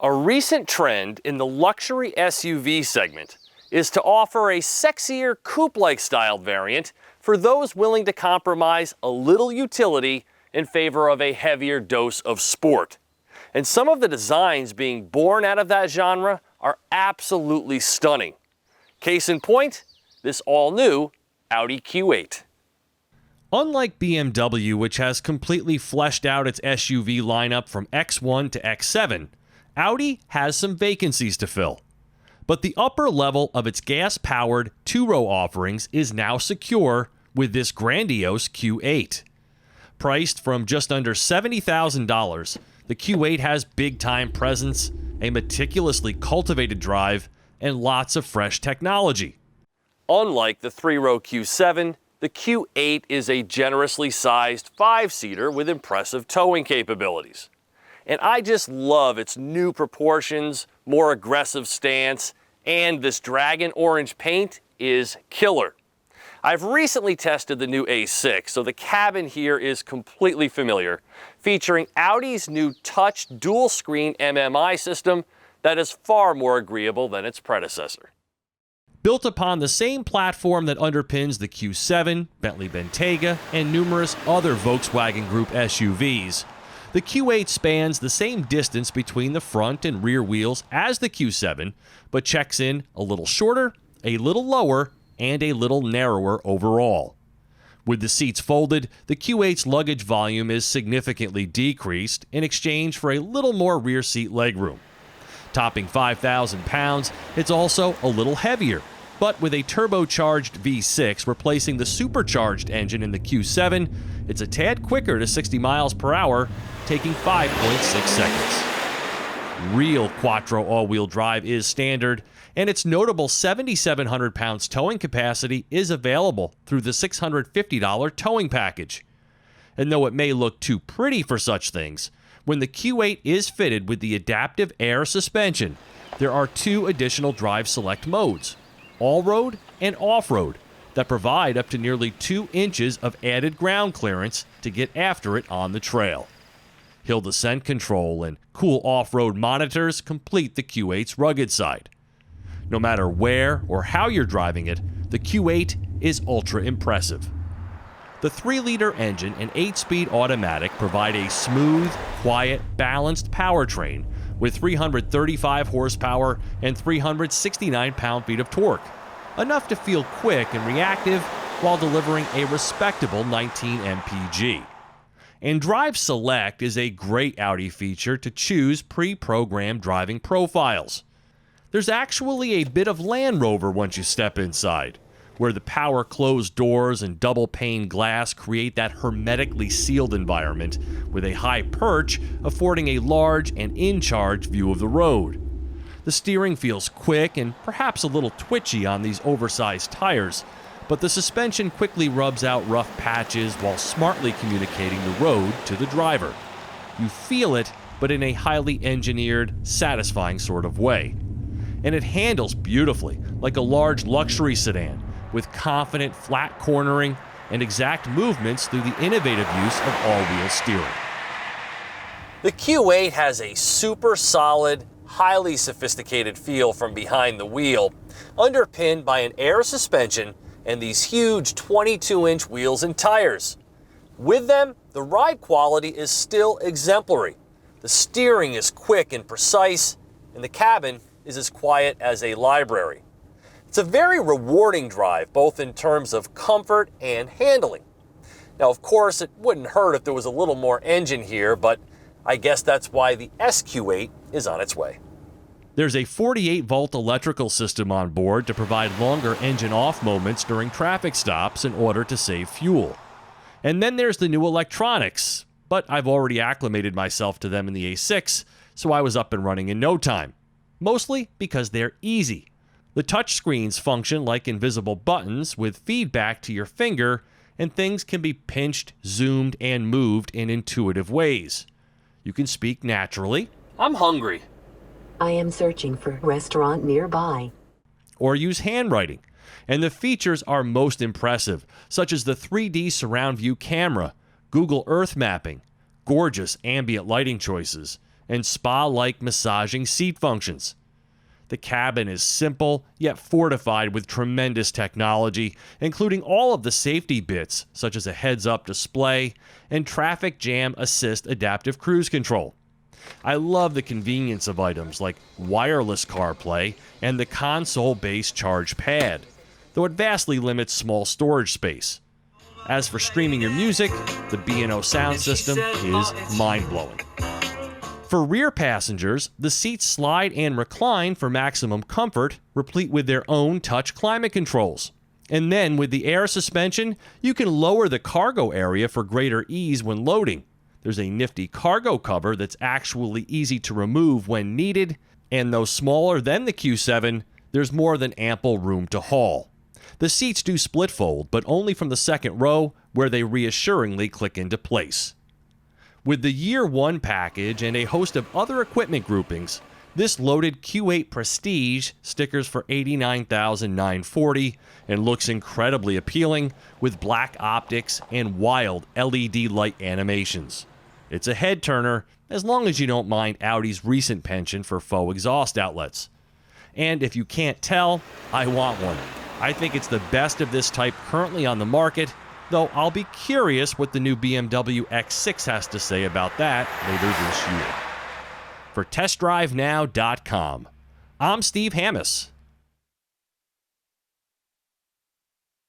A recent trend in the luxury SUV segment is to offer a sexier coupe-like styled variant for those willing to compromise a little utility in favor of a heavier dose of sport. And some of the designs being born out of that genre are absolutely stunning. Case in point, this all-new Audi Q8. Unlike BMW, which has completely fleshed out its SUV lineup from X1 to X7, Audi has some vacancies to fill. But the upper level of its gas-powered two-row offerings is now secure with this grandiose Q8. Priced from just under $70,000, the Q8 has big-time presence, a meticulously cultivated drive, and lots of fresh technology. Unlike the three-row Q7, the Q8 is a generously sized five-seater with impressive towing capabilities. And I just love its new proportions, more aggressive stance, and this dragon orange paint is killer. I've recently tested the new A6, so the cabin here is completely familiar, featuring Audi's new touch dual-screen MMI system that is far more agreeable than its predecessor. Built upon the same platform that underpins the Q7, Bentley Bentayga, and numerous other Volkswagen Group SUVs, the Q8 spans the same distance between the front and rear wheels as the Q7, but checks in a little shorter, a little lower, and a little narrower overall. With the seats folded, the Q8's luggage volume is significantly decreased in exchange for a little more rear seat legroom. Topping 5,000 pounds, it's also a little heavier, but with a turbocharged V6 replacing the supercharged engine in the Q7, it's a tad quicker to 60 miles per hour, taking 5.6 seconds. Real quattro all-wheel drive is standard, and its notable 7,700 pounds towing capacity is available through the $650 towing package. And though it may look too pretty for such things, when the Q8 is fitted with the adaptive air suspension, there are two additional drive select modes, all-road and off-road, that provide up to nearly 2 inches of added ground clearance to get after it on the trail. Hill descent control and cool off-road monitors complete the Q8's rugged side. No matter where or how you're driving it, the Q8 is ultra impressive. The 3-liter engine and 8-speed automatic provide a smooth, quiet, balanced powertrain with 335 horsepower and 369 pound-feet of torque, enough to feel quick and reactive while delivering a respectable 19 mpg. And Drive Select is a great Audi feature to choose pre-programmed driving profiles. There's actually a bit of Land Rover once you step inside, where the power closed doors and double pane glass create that hermetically sealed environment with a high perch affording a large and in-charge view of the road. The steering feels quick and perhaps a little twitchy on these oversized tires, but the suspension quickly rubs out rough patches while smartly communicating the road to the driver. You feel it, but in a highly engineered, satisfying sort of way. And it handles beautifully, like a large luxury sedan, with confident flat cornering and exact movements through the innovative use of all-wheel steering. The Q8 has a super solid, highly sophisticated feel from behind the wheel, underpinned by an air suspension and these huge 22-inch wheels and tires. With them, the ride quality is still exemplary. The steering is quick and precise, and the cabin is as quiet as a library. It's a very rewarding drive, both in terms of comfort and handling. Now, of course, it wouldn't hurt if there was a little more engine here, but I guess that's why the SQ8 is on its way. There's a 48-volt electrical system on board to provide longer engine-off moments during traffic stops in order to save fuel. And then there's the new electronics, but I've already acclimated myself to them in the A6, so I was up and running in no time. Mostly because they're easy. The touchscreens function like invisible buttons with feedback to your finger, and things can be pinched, zoomed, and moved in intuitive ways. You can speak naturally. I'm hungry. I am searching for a restaurant nearby. Or use handwriting. And the features are most impressive, such as the 3D surround view camera, Google Earth mapping, gorgeous ambient lighting choices, and spa-like massaging seat functions. The cabin is simple, yet fortified with tremendous technology, including all of the safety bits, such as a heads-up display and traffic jam assist adaptive cruise control. I love the convenience of items like wireless CarPlay and the console-based charge pad, though it vastly limits small storage space. As for streaming your music, the B&O sound system is mind-blowing. For rear passengers, the seats slide and recline for maximum comfort, replete with their own touch climate controls. And then with the air suspension, you can lower the cargo area for greater ease when loading. There's a nifty cargo cover that's actually easy to remove when needed, and though smaller than the Q7, there's more than ample room to haul. The seats do split fold, but only from the second row, where they reassuringly click into place. With the Year 1 package and a host of other equipment groupings, this loaded Q8 Prestige stickers for $89,940 and looks incredibly appealing with black optics and wild LED light animations. It's a head-turner as long as you don't mind Audi's recent penchant for faux exhaust outlets. And if you can't tell, I want one. I think it's the best of this type currently on the market, though I'll be curious what the new BMW X6 has to say about that later this year. For TestDriveNow.com, I'm Steve Hammis.